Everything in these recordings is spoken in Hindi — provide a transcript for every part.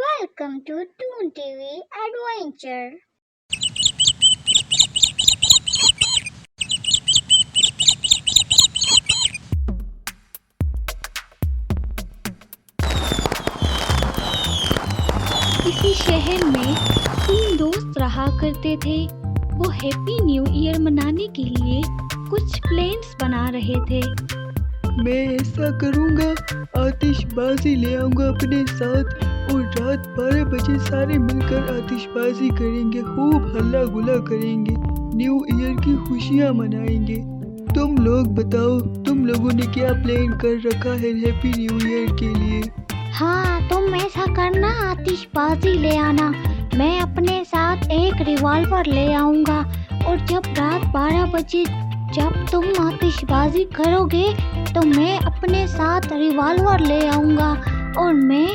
Welcome to Toon TV Adventure. किसी शहर में 3 दोस्त रहा करते थे। वो हैप्पी न्यू ईयर मनाने के लिए कुछ प्लान्स बना रहे थे। मैं ऐसा करूँगा, आतिशबाजी ले आऊँगा अपने साथ और रात 12 बजे सारे मिलकर आतिशबाजी करेंगे, खूब हल्ला गुल्ला करेंगे, न्यू ईयर की खुशियाँ मनाएंगे। तुम लोग बताओ, तुम लोगों ने क्या प्लान कर रखा है हैप्पी न्यू ईयर के लिए? हाँ, तुम ऐसा करना, आतिशबाजी ले आना। मैं अपने साथ एक रिवॉल्वर ले आऊँगा और जब रात 12 बजे जब तुम आतिशबाजी करोगे तो मैं अपने साथ रिवॉल्वर ले आऊँगा और मैं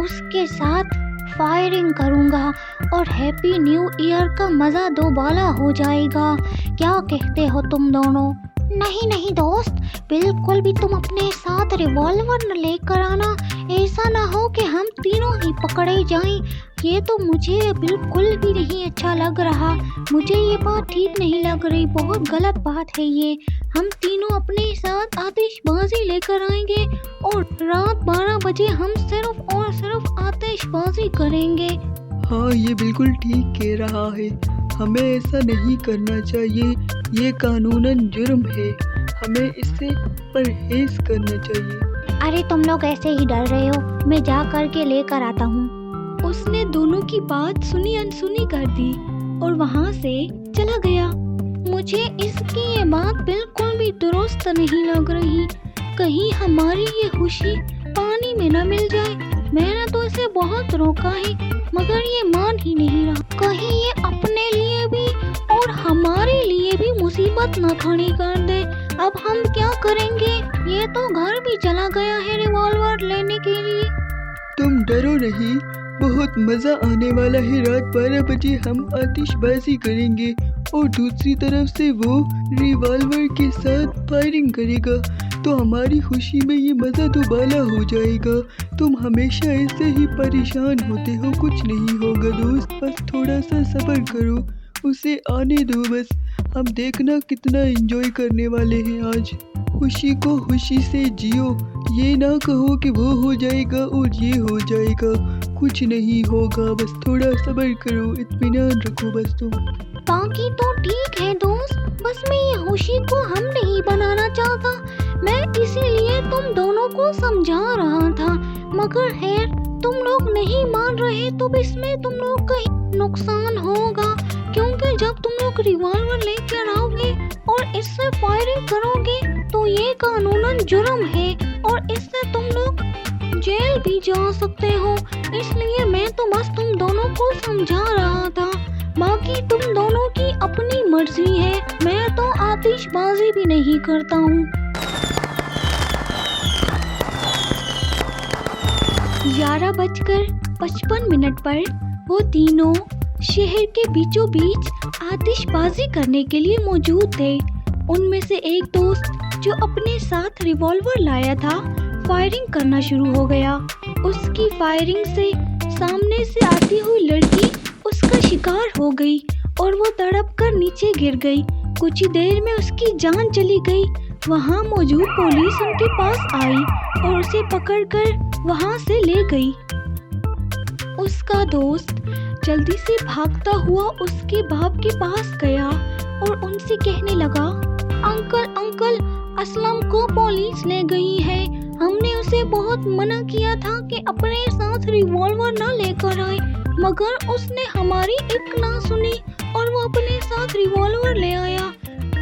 उसके साथ फायरिंग करूँगा और हैप्पी न्यू ईयर का मज़ा दोबारा हो जाएगा। क्या कहते हो तुम दोनों? नहीं दोस्त, बिल्कुल भी तुम अपने साथ रिवॉल्वर न लेकर आना। ऐसा ना हो कि हम तीनों ही पकड़े जाएं। ये तो मुझे बिल्कुल भी नहीं अच्छा लग रहा। मुझे ये बात ठीक नहीं लग रही, बहुत गलत बात है ये। हम तीनों अपने साथ आतिशबाजी लेकर आएंगे और रात 12 बजे हम सिर्फ और सिर्फ आतिशबाजी करेंगे। हाँ, ये बिल्कुल ठीक कह रहा है। हमें ऐसा नहीं करना चाहिए, ये कानूनन जुर्म है। हमें इससे परहेज करना चाहिए। अरे तुम लोग ऐसे ही डर रहे हो, मैं जा कर के लेकर आता हूँ। उसने दोनों की बात सुनी अनसुनी कर दी और वहाँ से चला गया। मुझे इसकी ये बात बिल्कुल भी दुरुस्त नहीं लग रही। कहीं हमारी ये खुशी पानी में न मिल जाए। मैंने तो इसे बहुत रोका है मगर ये मान ही नहीं रहा। कहीं ये अपने लिए भी और हमारे लिए भी मुसीबत न खड़ी कर दे। अब हम क्या करेंगे? ये तो घर भी चला गया है रिवॉल्वर लेने के लिए। तुम डरो नहीं, बहुत मज़ा आने वाला है। रात 12 बजे हम आतिशबाजी करेंगे और दूसरी तरफ से वो रिवॉल्वर के साथ फायरिंग करेगा, तो हमारी खुशी में ये मज़ा दोबारा हो जाएगा। तुम हमेशा ऐसे ही परेशान होते हो, कुछ नहीं होगा दोस्त, बस थोड़ा सा सब्र करो, उसे आने दो बस। हम देखना कितना एंजॉय करने वाले हैं आज। खुशी को खुशी से जियो, ये ना कहो कि वो हो जाएगा और ये हो जाएगा, कुछ नहीं होगा, बस थोड़ा सब्र करो, इत्मीनान रखो बस तुम। बाकी तो ठीक है दोस्त, बस मैं ये खुशी को हम नहीं बनाना चाहता। मैं इसीलिए तुम दोनों को समझा रहा था, मगर खैर तुम लोग नहीं मान रहे तो इसमें तुम लोग का ही नुकसान होगा, क्योंकि जब तुम लोग रिवॉल्वर लेकर आओगे और इससे फायरिंग करोगे तो ये कानूनन जुर्म है और इससे तुम लोग जेल भी जा सकते हो। इसलिए मैं तो बस तुम दोनों को समझा रहा था। बाकी तुम दोनों की अपनी मर्जी है, मैं तो आतिशबाजी भी नहीं करता हूँ। 11:55 पर वो तीनों शहर के बीचों बीच आतिशबाजी करने के लिए मौजूद थे। उनमें से एक दोस्त जो अपने साथ रिवॉल्वर लाया था, फायरिंग करना शुरू हो गया। उसकी फायरिंग से सामने से आती हुई लड़की उसका शिकार हो गई और वो तड़प कर नीचे गिर गई। कुछ ही देर में उसकी जान चली गई। वहाँ मौजूद पुलिस उनके पास आई और उसे पकड़कर वहाँ से ले गई। उसका दोस्त जल्दी से भागता हुआ उसके बाप के पास गया और उनसे कहने लगा, अंकल, असलम को पुलिस ले गई है। हमने उसे बहुत मना किया था कि अपने साथ रिवॉल्वर ना लेकर आए, मगर उसने हमारी एक ना सुनी और वो अपने साथ रिवॉल्वर ले आया।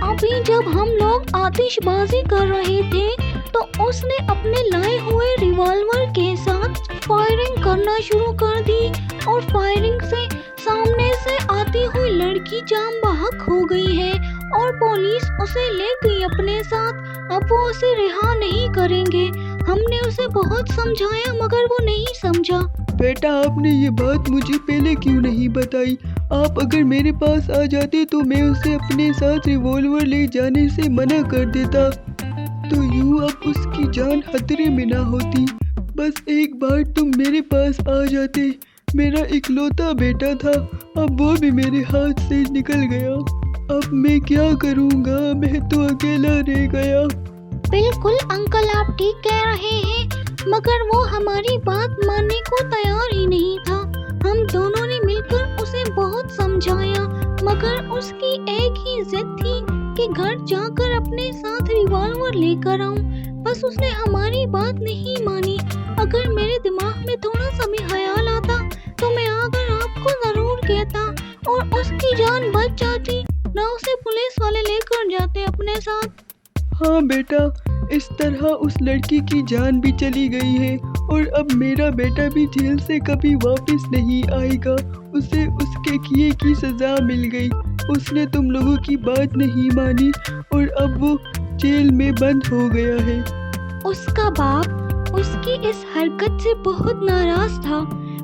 अभी जब हम लोग आतिशबाजी कर रहे थे तो उसने अपने लाए हुए रिवॉल्वर के साथ फायरिंग करना शुरू कर दी और फायरिंग से सामने से आती हुई लड़की जान बहक हो गई है और पुलिस उसे ले गई अपने साथ। अब वो उसे रिहा नहीं करेंगे। हमने उसे बहुत समझाया मगर वो नहीं समझा। बेटा, आपने ये बात मुझे पहले क्यों नहीं बताई? आप अगर मेरे पास आ जाते तो मैं उसे अपने साथ रिवॉल्वर ले जाने से मना कर देता, तो यूँ अब उसकी जान खतरे में ना होती। बस एक बार तुम मेरे पास आ जाते मेरा इकलौता बेटा था, अब वो भी मेरे हाथ से निकल गया। अब मैं क्या करूँगा, मैं तो अकेला रह गया। बिल्कुल अंकल, आप ठीक कह रहे हैं, मगर वो हमारी बात मानने को तैयार ही नहीं था। हम दोनों ने मिलकर उसे बहुत समझाया, मगर उसकी एक ही जिद थी कि घर जाकर अपने साथ रिवॉल्वर लेकर आऊं। बस उसने हमारी बात नहीं मानी। अगर मेरे दिमाग में थोड़ा सा भी ख्याल आता तो मैं आकर आपको जरूर कहता और उसकी जान बच जाती, ना उसे पुलिस वाले लेकर जाते अपने साथ। हाँ बेटा, इस तरह उस लड़की की जान भी चली गई है और अब मेरा बेटा भी जेल से कभी वापस नहीं आएगा। उसे उसके किए की सज़ा मिल गई। उसने तुम लोगों की बात नहीं मानी और अब वो जेल में बंद हो गया है। उसका बाप उसकी इस हरकत से बहुत नाराज था,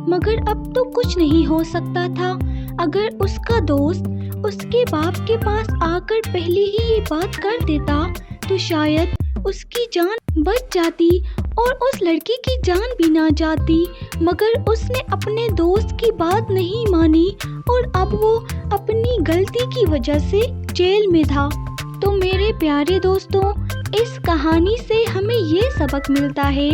मगर अब तो कुछ नहीं हो सकता था। अगर उसका दोस्त उसके बाप के पास आकर पहले ही ये बात कर देता तो शायद उसकी जान बच जाती और उस लड़की की जान भी ना जाती। मगर उसने अपने दोस्त की बात नहीं मानी और अब वो अपनी गलती की वजह से जेल में था। तो मेरे प्यारे दोस्तों, इस कहानी से हमें ये सबक मिलता है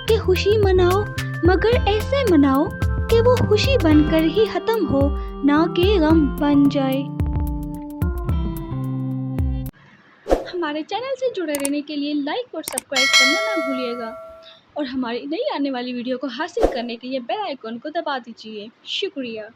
कि खुशी मनाओ, मगर ऐसे मनाओ कि वो खुशी बनकर ही खत्म हो, ना कि गम बन जाए। हमारे चैनल से जुड़े रहने के लिए लाइक और सब्सक्राइब करना ना भूलिएगा और हमारी नई आने वाली वीडियो को हासिल करने के लिए बेल आइकन को दबा दीजिए। शुक्रिया।